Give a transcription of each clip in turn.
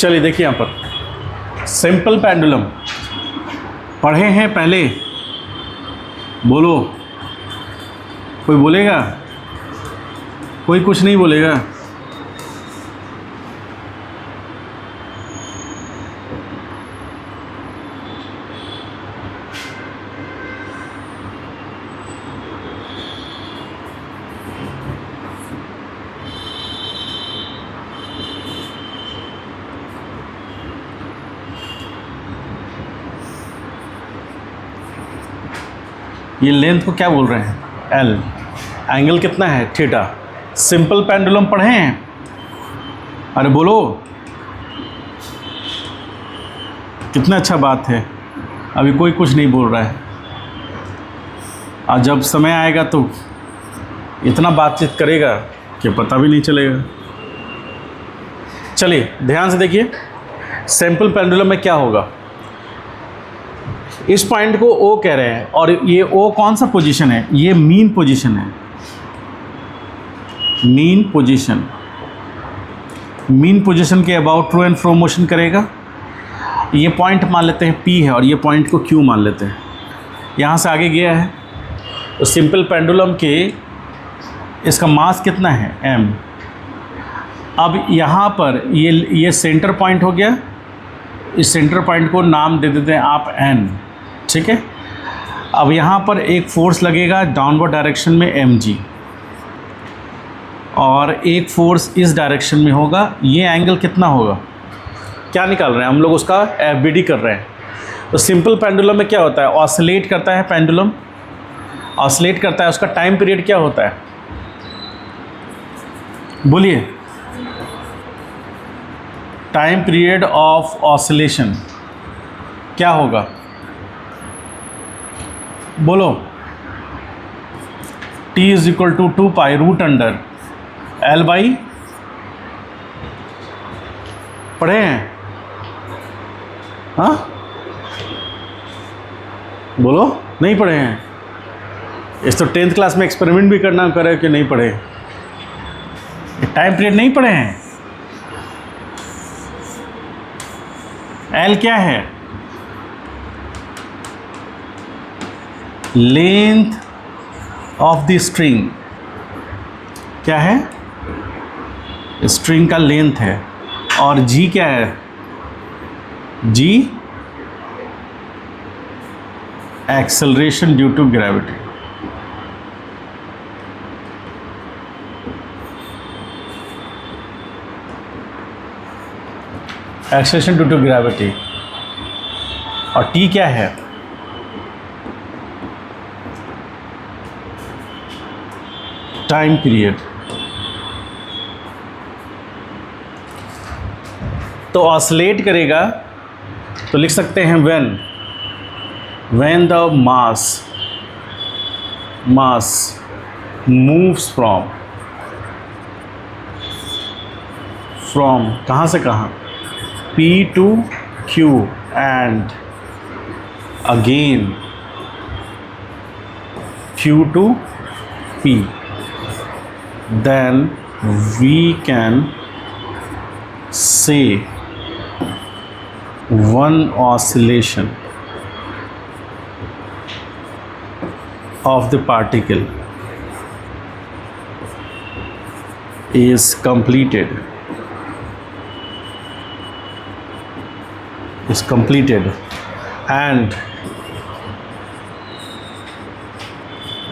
चलिए देखिए यहाँ पर सिंपल पेंडुलम पढ़े हैं पहले, बोलो। कोई बोलेगा? कोई कुछ नहीं बोलेगा। ये लेंथ को क्या बोल रहे हैं? एल। एंगल कितना है? थीटा। सिंपल पेंडुलम पढ़े हैं? अरे बोलो, कितना अच्छा बात है। अभी कोई कुछ नहीं बोल रहा है, और जब समय आएगा तो इतना बातचीत करेगा कि पता भी नहीं चलेगा। चलिए ध्यान से देखिए, सिंपल पेंडुलम में क्या होगा। इस पॉइंट को ओ कह रहे हैं, और ये ओ कौन सा पोजीशन है? ये मीन पोजीशन है। मीन पोजीशन, मीन पोजीशन के about to and fro motion करेगा। ये पॉइंट मान लेते हैं P है, और ये पॉइंट को Q मान लेते हैं। यहाँ से आगे गया है, तो सिंपल पेंडुलम के इसका मास कितना है? M। अब यहाँ पर ये सेंटर पॉइंट हो गया। इस सेंटर पॉइंट को नाम दे देते हैं आप N, ठीक है। अब यहाँ पर एक फोर्स लगेगा डाउनवर्ड डायरेक्शन में mg, और एक फोर्स इस डायरेक्शन में होगा। ये एंगल कितना होगा? क्या निकाल रहे हैं हम लोग? उसका FBD कर रहे हैं। तो सिंपल पेंडुलम में क्या होता है? ऑसिलेट करता है पेंडुलम, ऑसिलेट करता है। उसका टाइम पीरियड क्या होता है? बोलिए। टाइम पीरियड ऑफ ऑसिलेशन क्या होगा? बोलो। T is equal to 2 pi root under L by, पढ़े हैं? हाँ बोलो, नहीं पढ़े हैं? इस तो 10th क्लास में एक्सपेरिमेंट भी करना करे कि नहीं पढ़े। टाइम पीरियड नहीं पढ़े हैं? L क्या है? Length of the string. क्या है? स्ट्रिंग का लेंथ है। और G क्या है? G acceleration due to gravity. Acceleration due to gravity. और T क्या है? Time period. तो ऑसिलेट करेगा तो लिख सकते हैं when the mass moves from कहाँ से कहाँ? P to Q and again Q to P, then we can say one oscillation of the particle is completed and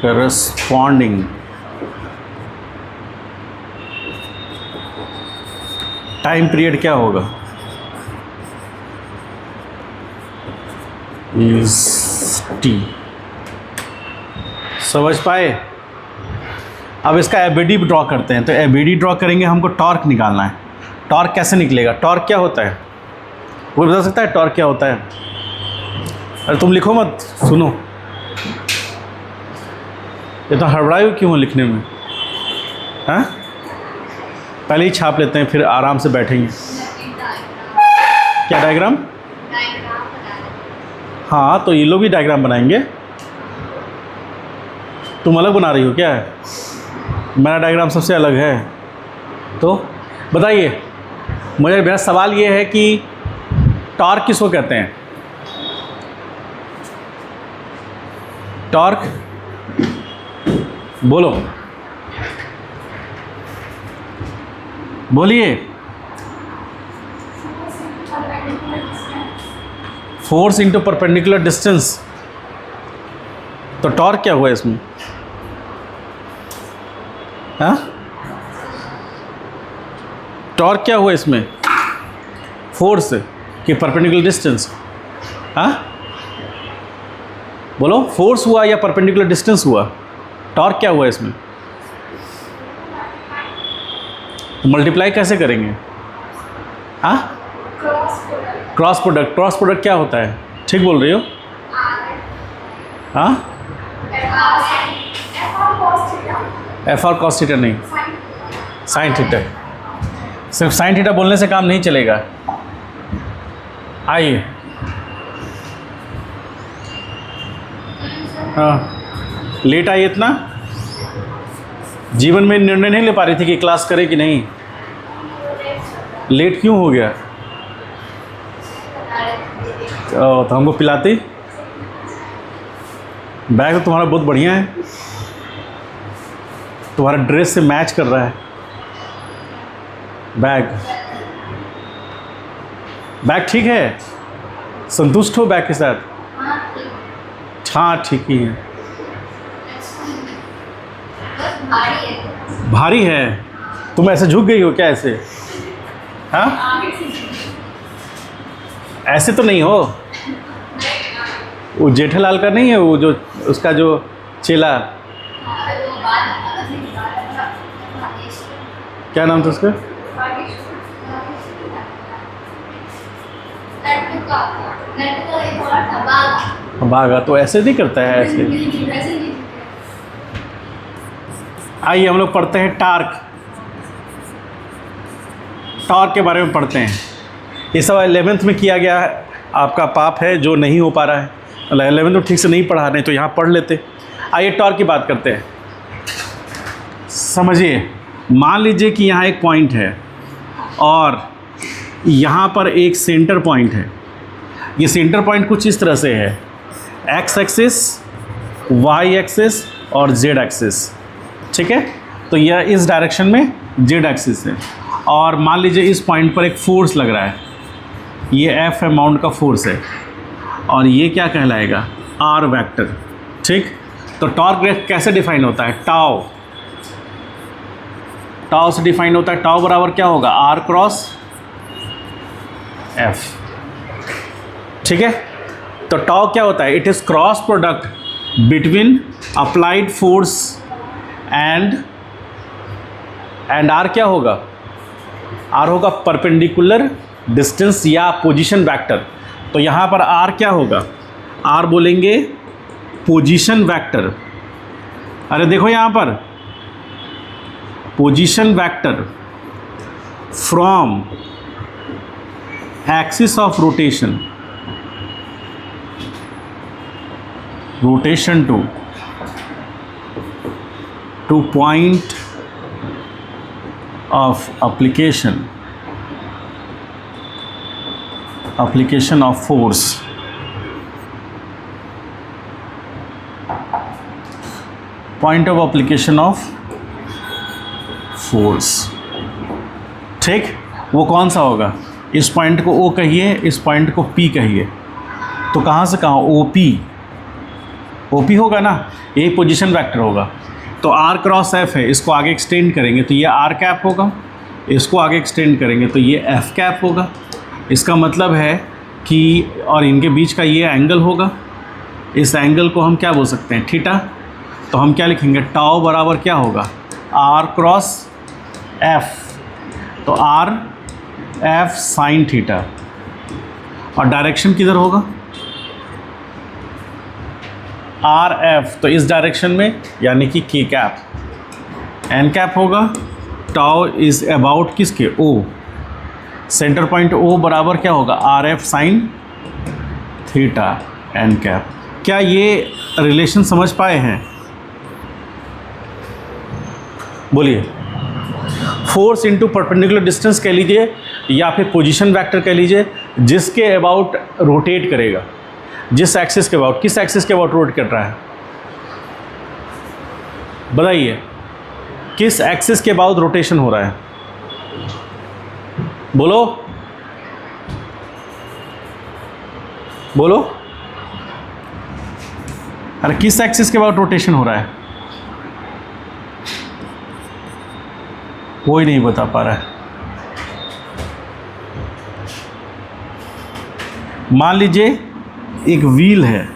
corresponding time period क्या होगा? Is T। समझ पाए? अब इसका FBD ड्रॉ करते हैं। तो FBD ड्रॉ करेंगे, हमको टॉर्क निकालना है। टॉर्क कैसे निकलेगा? टॉर्क क्या होता है? वो बता सकता है टॉर्क क्या होता है? अरे तुम लिखो मत, सुनो। ये तो हड़बड़ाए हो क्यों लिखने में? हाँ, पहले ही छाप लेते हैं, फिर आराम से बैठेंगे। क्या डायग्राम? हाँ, तो ये लोग भी डायग्राम बनाएंगे। तुम अलग बना रही हो क्या? मेरा डायग्राम सबसे अलग है। तो बताइए, मेरा सवाल ये है कि टॉर्क किसको कहते हैं? टॉर्क बोलो, बोलिए। Force into perpendicular distance. तो टॉर्क क्या हुआ इसमें? हाँ, टॉर्क क्या हुआ इसमें? फोर्स कि परपेंडिकुलर डिस्टेंस? हाँ बोलो, फोर्स हुआ या परपेंडिकुलर डिस्टेंस हुआ? टॉर्क क्या हुआ इसमें? मल्टीप्लाई कैसे करेंगे? हाँ, क्रॉस प्रोडक्ट। क्रॉस प्रोडक्ट क्या होता है? ठीक बोल रही हो? हाँ, एफ और कॉस थीटा नहीं, साइन थीटा। सिर्फ साइन थीटा बोलने से काम नहीं चलेगा। आइए, हाँ, लेट आई इतना? जीवन में निर्णय नहीं ले पा रही थी कि क्लास करे कि नहीं? लेट क्यों हो गया? तो हमको पिलाती। बैग तो तुम्हारा बहुत बढ़िया है, तुम्हारा ड्रेस से मैच कर रहा है बैग। बैग ठीक है? संतुष्ट हो बैग के साथ? हाँ ठीक ही है। भारी है? तुम ऐसे झुक गई हो क्या ऐसे? हाँ, ऐसे तो नहीं हो। वो जेठालाल का नहीं है वो, जो उसका जो चेला, क्या नाम था उसका? भागा। तो ऐसे नहीं करता है, ऐसे। आइए हम लोग पढ़ते हैं टॉर्क। टॉर्क के बारे में पढ़ते हैं। ये सब 11th में किया गया है, आपका पाप है जो नहीं हो पा रहा है। 11th में ठीक से नहीं पढ़ा, नहीं तो यहाँ पढ़ लेते। आइए टॉर्क की बात करते हैं। समझिए, मान लीजिए कि यहाँ एक पॉइंट है और यहाँ पर एक सेंटर पॉइंट है। ये सेंटर पॉइंट कुछ इस तरह से है, एक्स एक्सिस, वाई एक्सिस और जेड एक्सिस। ठीक है, तो यह इस डायरेक्शन में जेड एक्सिस है। और मान लीजिए इस पॉइंट पर एक फोर्स लग रहा है, ये एफ अमाउंट का फोर्स है और ये क्या कहलाएगा? R vector. ठीक, तो टॉर्क कैसे डिफाइन होता है? टाउ। टाउ से डिफाइन होता है। टाउ बराबर क्या होगा? R cross F. ठीक है, तो टाउ क्या होता है? It is cross product between applied force and R क्या होगा? आर होगा परपेंडिकुलर डिस्टेंस या पोजीशन वेक्टर। तो यहाँ पर आर क्या होगा? आर बोलेंगे पोजीशन वेक्टर। अरे देखो यहाँ पर position vector from axis of rotation to point of application of force, point of application of force। ठीक, वो कौन सा होगा? इस पॉइंट को O कहिए, इस पॉइंट को P कहिए। तो कहाँ से कहाँ? OP होगा ना, ये पोजीशन वेक्टर होगा। तो R क्रॉस F है, इसको आगे एक्सटेंड करेंगे तो ये R कैप होगा, इसको आगे एक्सटेंड करेंगे तो ये F कैप होगा। इसका मतलब है कि और इनके बीच का ये एंगल होगा, इस एंगल को हम क्या बोल सकते हैं? थीटा। तो हम क्या लिखेंगे? टाउ बराबर क्या होगा? R cross F। तो R F साइन थीटा। और डायरेक्शन किधर होगा? आर एफ, तो इस डायरेक्शन में, यानी कि के कैप। एन कैप होगा टाउ इज़ अबाउट किसके? ओ। सेंटर पॉइंट ओ बराबर क्या होगा? R F sine theta N cap. क्या ये रिलेशन समझ पाए हैं? बोलिए। फोर्स इंटू परपेंडिकुलर डिस्टेंस कह लीजिए, या फिर पोजीशन वेक्टर कह लीजिए, जिसके अबाउट रोटेट करेगा, जिस एक्सिस के अबाउट, किस एक्सिस के अबाउट रोटेट कर रहा है बताइए, किस एक्सिस के अबाउट रोटेशन हो रहा है, बोलो बोलो, अरे किस एक्सिस के अबाउट रोटेशन हो रहा है, कोई नहीं बता पा रहा है। मान लीजिए एक व्हील है,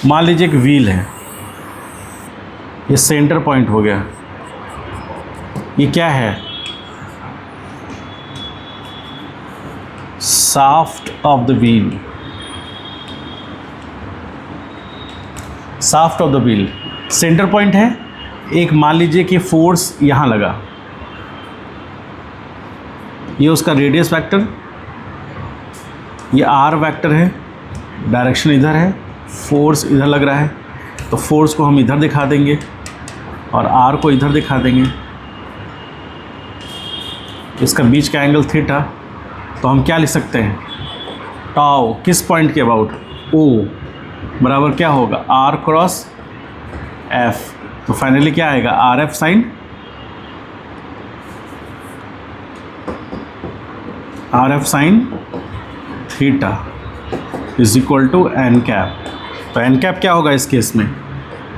मान लीजिए एक व्हील है, ये सेंटर पॉइंट हो गया, ये क्या है, shaft of the wheel, shaft of the wheel centre point है। एक मान लीजिए कि फोर्स यहाँ लगा, ये उसका रेडियस वेक्टर, ये आर वेक्टर है, डायरेक्शन इधर है, फोर्स इधर लग रहा है, तो फोर्स को हम इधर दिखा देंगे और आर को इधर दिखा देंगे। इसका बीच का एंगल थीटा, तो हम क्या लिख सकते हैं, टाउ किस पॉइंट के अबाउट, ओ बराबर क्या होगा, आर क्रॉस एफ। तो फाइनली क्या आएगा, R F sine, R F sine theta is equal to N cap. तो एन कैप क्या होगा इस केस में,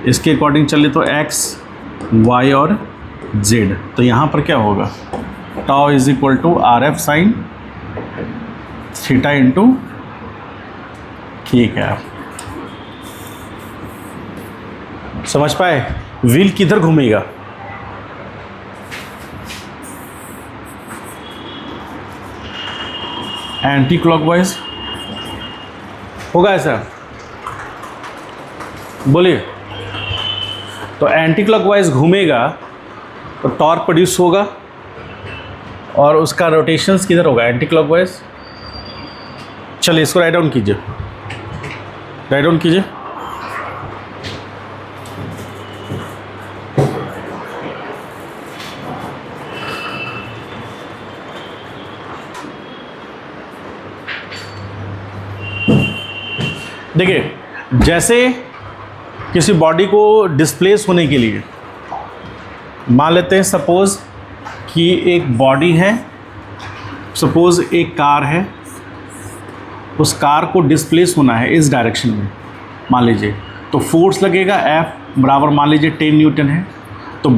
इसके अकॉर्डिंग चले तो एक्स वाई और जेड, तो यहाँ पर क्या होगा, tau is equal to R F sine theta into K cap. समझ पाए, व्हील किधर घूमेगा, एंटी क्लॉकवाइज होगा ऐसा, बोलिए। तो एंटी क्लॉकवाइज घूमेगा तो टॉर्क प्रोड्यूस होगा और उसका रोटेशंस किधर होगा, एंटी क्लॉकवाइज। चलिए इसको राइट डाउन कीजिए, राइट डाउन कीजिए। देखिए, जैसे किसी बॉडी को डिस्प्लेस होने के लिए, मान लेते हैं सपोज़ कि एक बॉडी है, सपोज़ एक कार है, उस कार को डिस्प्लेस होना है इस डायरेक्शन में मान लीजिए, तो फोर्स लगेगा F बराबर मान लीजिए 10 न्यूटन है, तो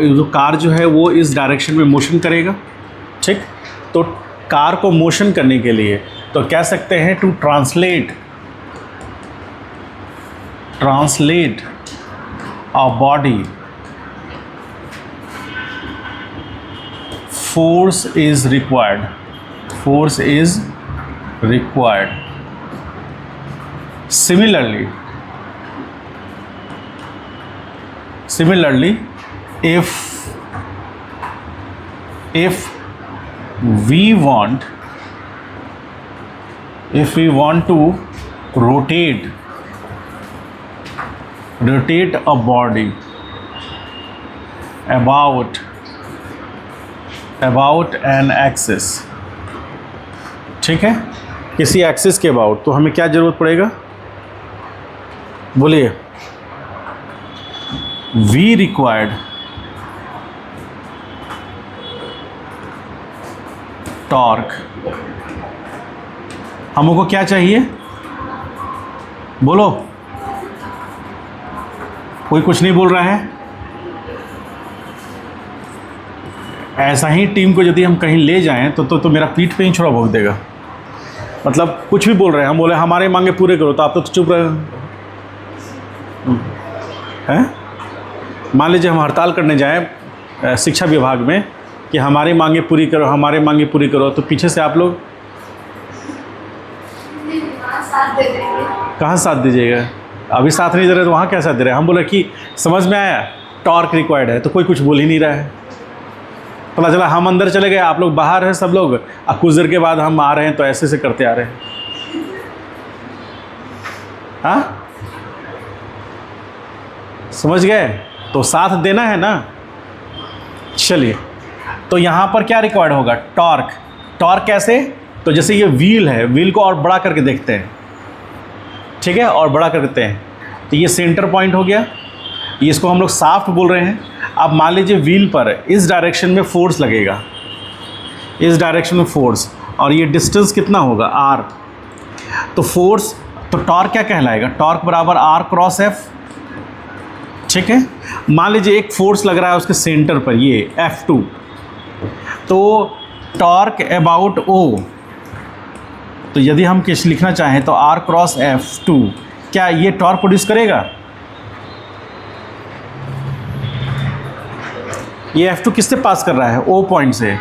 जो कार जो है वो इस डायरेक्शन में मोशन करेगा, ठीक। तो कार को मोशन करने के लिए तो कह सकते हैं to translate a body, force is required, force is required. Similarly, if we want to rotate a body about an axis, ठीक है, किसी एक्सिस के अबाउट, तो हमें क्या ज़रूरत पड़ेगा, बोलिए। वी रिक्वायर्ड टॉर्क, हमको क्या चाहिए, बोलो, कोई कुछ नहीं बोल रहा है। ऐसा ही टीम को यदि हम कहीं ले जाएं तो मेरा पीठ पे ही छोड़ा भोग देगा, मतलब कुछ भी बोल रहे हैं, हम बोले हमारे मांगे पूरे करो, तो आप तो चुप रहे हैं। मान लीजिए हम हड़ताल करने जाएं शिक्षा विभाग में कि हमारी मांगे पूरी करो, हमारे मांगे पूरी करो, तो पीछे से आप लोग कहाँ साथ दीजिएगा, अभी साथ नहीं दे रहे तो वहाँ क्या साथ दे रहे हैं। हम बोले कि समझ में आया, टॉर्क रिक्वायर्ड है, तो कोई कुछ बोल ही नहीं रहा है। पता चला हम अंदर चले गए, आप लोग बाहर हैं सब लोग, और कुछ देर के बाद हम आ रहे हैं तो ऐसे से करते आ रहे हैं। हाँ समझ गए? तो साथ देना है ना। चलिए, तो यहाँ पर क्या रिक्वायर्ड होगा? टॉर्क। टॉर्क कैसे? तो जैसे ये व्हील है, व्हील को और बड़ा करके देखते हैं, ठीक है, और बड़ा कर देते हैं। तो ये सेंटर पॉइंट हो गया, ये इसको हम लोग शाफ्ट बोल रहे हैं। अब मान लीजिए व्हील पर इस डायरेक्शन में फोर्स लगेगा, इस डायरेक्शन में फोर्स, और ये डिस्टेंस कितना होगा? r। तो फोर्स, तो टॉर्क क्या कहलाएगा? टॉर्क बराबर r क्रॉस f, ठीक है। मान लीजिए एक फोर्स लग रहा है उसके सेंटर पर, ये F2, तो टॉर्क अबाउट O, तो यदि हम कुछ लिखना चाहें तो r क्रॉस F2, क्या ये टॉर्क प्रोड्यूस करेगा? ये F2 किससे पास कर रहा है? O पॉइंट से,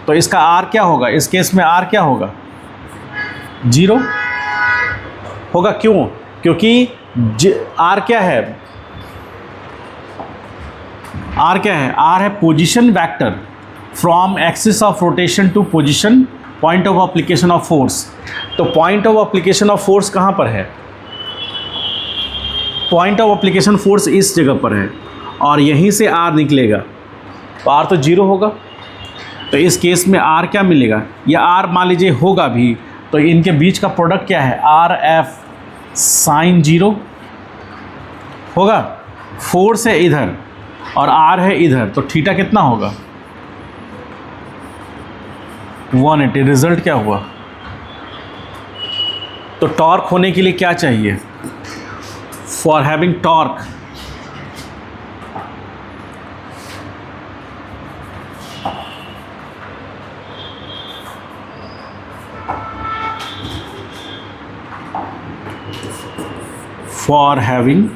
तो इसका R क्या होगा? इस केस में R क्या होगा? 0 होगा। क्यों? क्योंकि R क्या है? R क्या है? R है position vector from axis of rotation to position point of application of force. तो point of application of force कहाँ पर है? पॉइंट ऑफ एप्लीकेशन फोर्स इस जगह पर है, और यहीं से R निकलेगा, तो R तो 0 होगा। तो इस केस में R क्या मिलेगा? या R मान लीजिए होगा भी, तो इनके बीच का प्रोडक्ट क्या है? RF साइन 0 होगा। फोर्स है इधर और R है इधर, तो थीटा कितना होगा? 180। रिजल्ट क्या हुआ? तो टॉर्क होने के लिए क्या चाहिए? For having torque, for having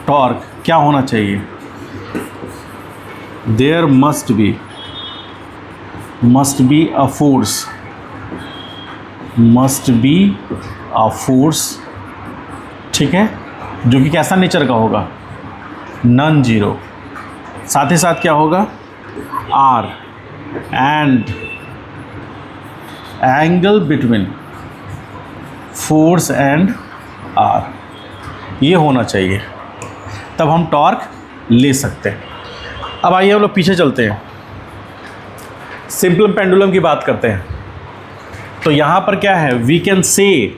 torque क्या होना चाहिए? There must be a force, must be a force, ठीक है, जो कि कैसा नेचर का होगा? Non zero. साथ ही साथ क्या होगा? R and angle between force and R, ये होना चाहिए, तब हम टॉर्क ले सकते हैं। अब आइए हम लोग पीछे चलते हैं, सिंपल पेंडुलम की बात करते हैं। तो यहाँ पर क्या है? We can say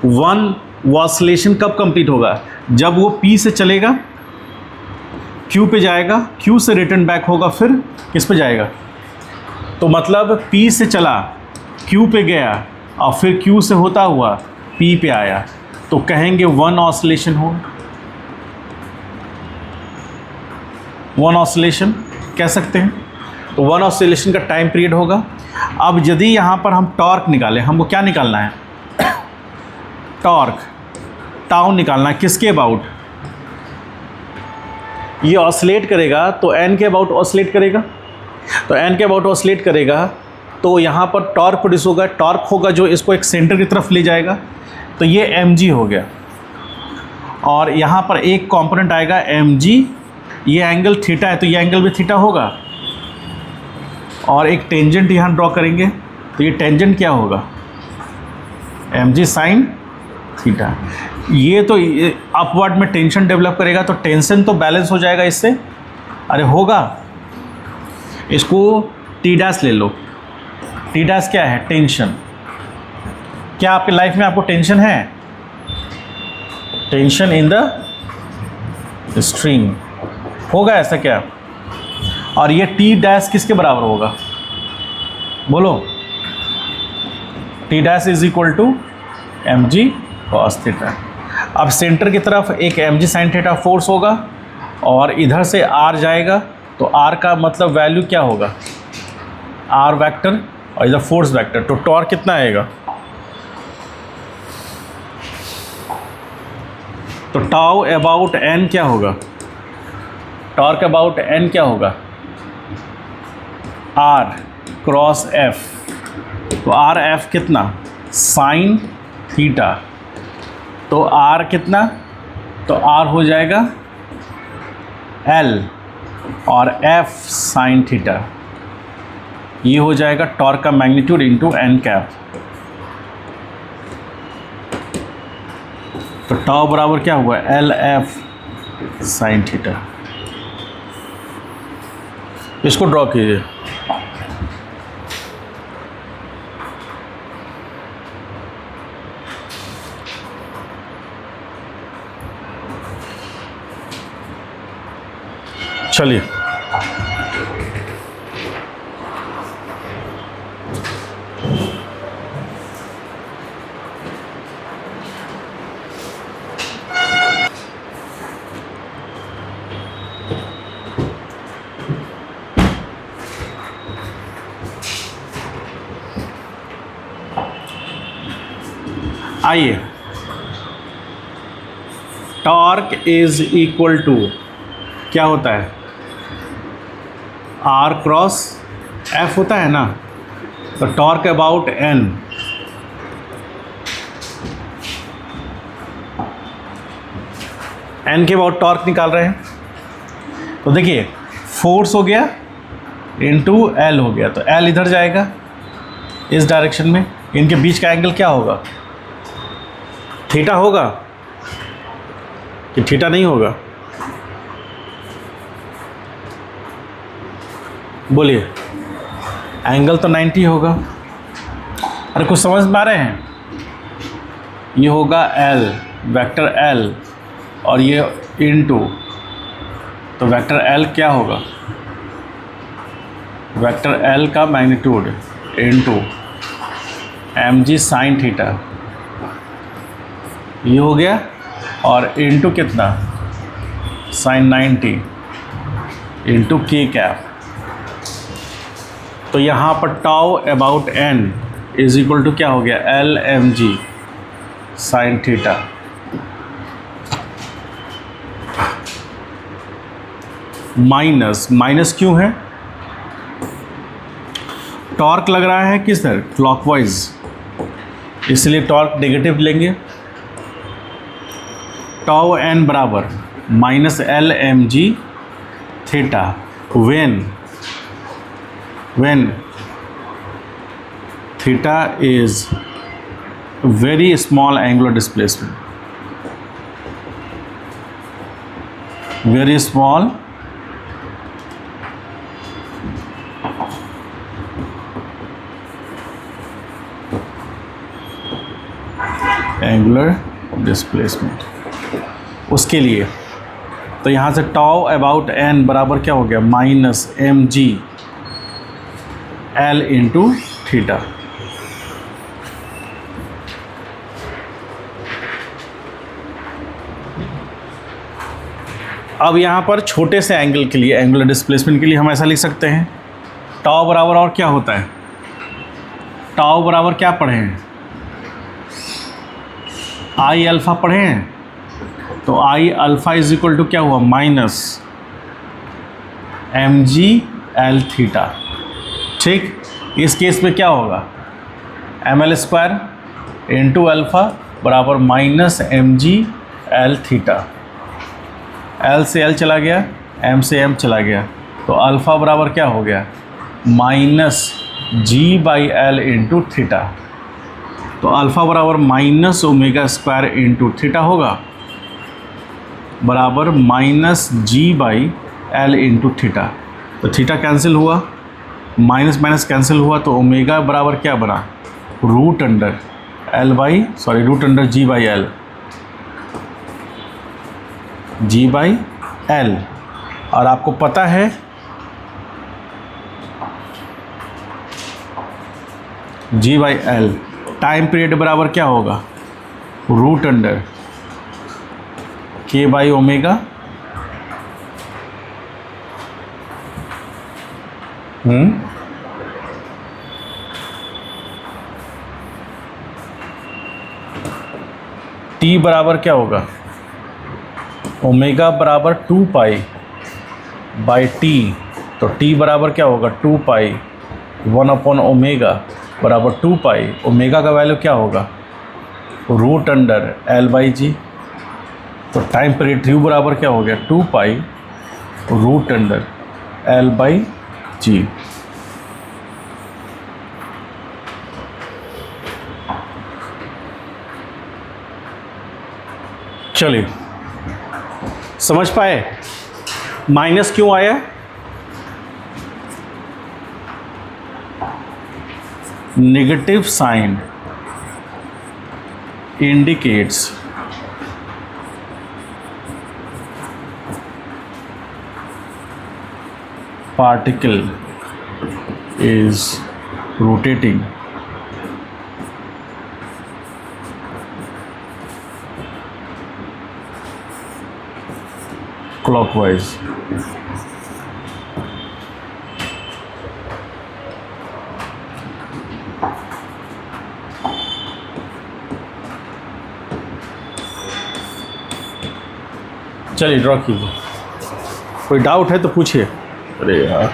one oscillation कब कंप्लीट होगा? जब वो P से चलेगा, Q पे जाएगा, Q से रिटर्न बैक होगा, फिर किस पे जाएगा? तो मतलब P से चला, Q पे गया, और फिर Q से होता हुआ P पे आया, तो कहेंगे वन ऑसिलेशन हो, वन ऑसिलेशन कह सकते हैं। तो वन ऑसिलेशन का टाइम पीरियड होगा। अब यदि यहाँ पर हम टॉर्क निकालें, हमको क्या निकालना है? टॉर्क, टाउ निकालना है। किसके अबाउट? ये ऑसिलेट करेगा तो n के अबाउट ऑसिलेट करेगा, तो n के अबाउट ऑसिलेट करेगा, तो यहाँ पर टॉर्क प्रोड्यूस होगा। टॉर्क होगा जो इसको एक सेंटर की तरफ ले जाएगा, तो ये mg हो गया, और यहाँ पर एक कंपोनेंट आएगा mg, ये एंगल थीटा है, तो ये एंगल भी थीटा होगा, और एक टेंजेंट यहाँ ड्रॉ करेंगे, तो ये टेंजेंट क्या होगा? mg sign theta. ये तो अपवर्ड में टेंशन डेवलप करेगा, तो टेंशन तो बैलेंस हो जाएगा इससे। अरे होगा, इसको टी डैश ले लो। टी डैश क्या है? टेंशन। क्या आपकी लाइफ में आपको टेंशन है? टेंशन इन द स्ट्रिंग होगा, ऐसा क्या? और ये टी डैश किसके बराबर होगा? बोलो। T dash is equal to mg cos theta. अब सेंटर की तरफ एक mg sin थीटा फोर्स होगा, और इधर से r जाएगा, तो r का मतलब वैल्यू क्या होगा? r वेक्टर, और इधर फोर्स वेक्टर, तो टॉर्क कितना आएगा? तो टाउ अबाउट n क्या होगा? टॉर्क अबाउट n क्या होगा? r क्रॉस f, तो r f कितना? साइन थीटा, तो r कितना? तो r हो जाएगा l, और f साइन थीटा, ये हो जाएगा टॉर्क का मैग्नीट्यूड इंटू n कैप। तो टाउ बराबर क्या हुआ, एल एफ साइन थीटा। इसको ड्रॉ कीजिए। चलिए आइए, टॉर्क इज इक्वल टू क्या होता है, आर क्रॉस एफ होता है ना। तो टॉर्क अबाउट एन, एन के अबाउट टॉर्क निकाल रहे हैं। तो देखिए फोर्स हो गया इनटू एल हो गया, तो एल इधर जाएगा इस डायरेक्शन में। इनके बीच का एंगल क्या होगा, थीटा होगा कि थीटा नहीं होगा, बोलिए। एंगल तो 90 होगा। अरे कुछ समझ में आ रहे हैं, ये होगा एल, वेक्टर एल, और ये इनटू, तो वेक्टर एल क्या होगा, वेक्टर एल का magnitude into M G sine theta, ये हो गया, और इनटू कितना, साइन 90 इनटू के कैप। तो यहाँ पर tau about N is equal to क्या हो गया, L M G sine theta. Minus, minus क्यों है, टॉर्क लग रहा है किस तरह, क्लॉकवाइज, इसलिए टॉर्क नेगेटिव लेंगे। टाउ एन बराबर minus L M G theta when theta is very small angular displacement, very small angular displacement, उसके लिए। तो यहाँ से टाउ अबाउट एन बराबर क्या हो गया, minus M G L into theta. अब यहाँ पर छोटे से एंगल के लिए, एंगुलर डिस्प्लेसमेंट के लिए हम ऐसा लिख सकते हैं, टाउ बराबर और क्या होता है, टाउ बराबर क्या पढ़े हैं, आई अल्फ़ा पढ़े हैं। तो I alpha is equal to क्या हुआ, minus M G L theta. ठीक, इस केस में क्या होगा, M L square into alpha बराबर minus M G L theta. L से एल चला गया, एम से एम चला गया, तो अल्फ़ा बराबर क्या हो गया, minus g by l into theta. तो अल्फ़ा बराबर minus omega square into theta होगा, बराबर minus g by l into theta. तो थीटा कैंसिल हुआ, माइनस माइनस कैंसिल हुआ, तो ओमेगा बराबर क्या बना, root under L by, sorry root under g by l, g by l. और आपको पता है g by l, time period बराबर क्या होगा, root under k by omega, T बराबर क्या होगा, ओमेगा बराबर 2 पाई बाई टी। तो टी बराबर क्या होगा, 2 पाई 1 अपॉन ओमेगा बराबर 2 पाई। ओमेगा का वैल्यू क्या होगा, root under L by G. तो टाइम पीरियड यू बराबर क्या हो गया, 2 pi root under L by G. चलिए, समझ पाए माइनस क्यों आया? Negative sign indicates particle is rotating clockwise. चलिए ड्रॉ कीजिए, कोई डाउट है तो पूछिए। अरे यार